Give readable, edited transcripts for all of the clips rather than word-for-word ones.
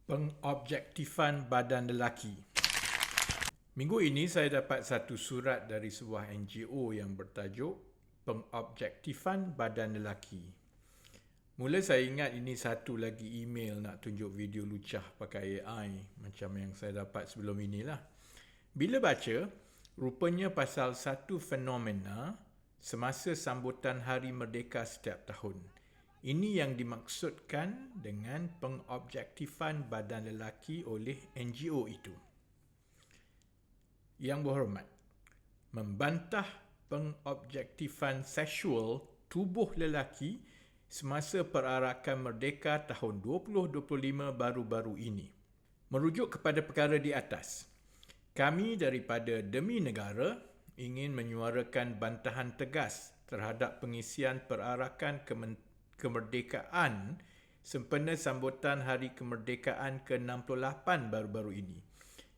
Pengobjektifan badan lelaki. Minggu ini saya dapat satu surat dari sebuah NGO yang bertajuk Pengobjektifan badan lelaki. Mula saya ingat ini satu lagi email nak tunjuk video lucah pakai AI macam yang saya dapat sebelum inilah. Bila baca, rupanya pasal satu fenomena semasa sambutan Hari Merdeka setiap tahun. Ini yang dimaksudkan dengan pengobjektifan badan lelaki oleh NGO itu. Yang berhormat, membantah pengobjektifan seksual tubuh lelaki semasa perarakan merdeka tahun 2025 baru-baru ini. Merujuk kepada perkara di atas, kami daripada Demi Negara ingin menyuarakan bantahan tegas terhadap pengisian perarakan kemerdekaan sempena sambutan Hari Kemerdekaan ke-68 baru-baru ini.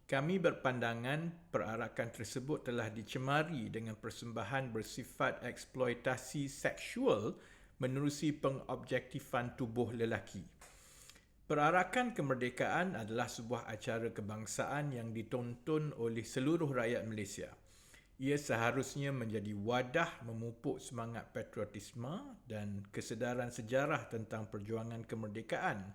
Kami berpandangan perarakan tersebut telah dicemari dengan persembahan bersifat eksploitasi seksual menerusi pengobjektifan tubuh lelaki. Perarakan kemerdekaan adalah sebuah acara kebangsaan yang ditonton oleh seluruh rakyat Malaysia. Ia seharusnya menjadi wadah memupuk semangat patriotisme dan kesedaran sejarah tentang perjuangan kemerdekaan.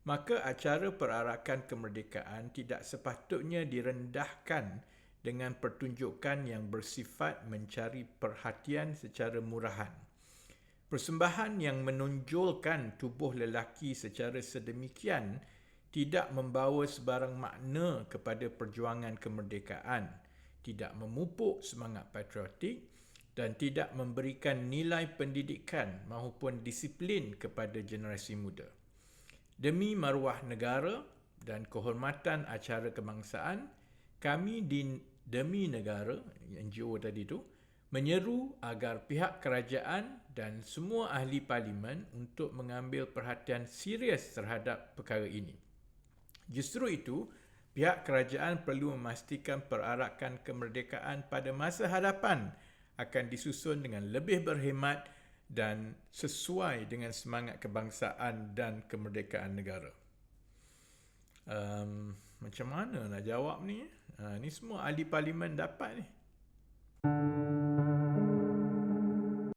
Maka acara perarakan kemerdekaan tidak sepatutnya direndahkan dengan pertunjukan yang bersifat mencari perhatian secara murahan. Persembahan yang menonjolkan tubuh lelaki secara sedemikian tidak membawa sebarang makna kepada perjuangan kemerdekaan, tidak memupuk semangat patriotik dan tidak memberikan nilai pendidikan maupun disiplin kepada generasi muda. Demi maruah negara dan kehormatan acara kebangsaan, kami di Demi Negara, NGO tadi itu, menyeru agar pihak kerajaan dan semua ahli parlimen untuk mengambil perhatian serius terhadap perkara ini. Justru itu, pihak kerajaan perlu memastikan perarakan kemerdekaan pada masa hadapan akan disusun dengan lebih berkhidmat dan sesuai dengan semangat kebangsaan dan kemerdekaan negara. Macam mana nak jawab ni? Ni semua ahli parlimen dapat ni.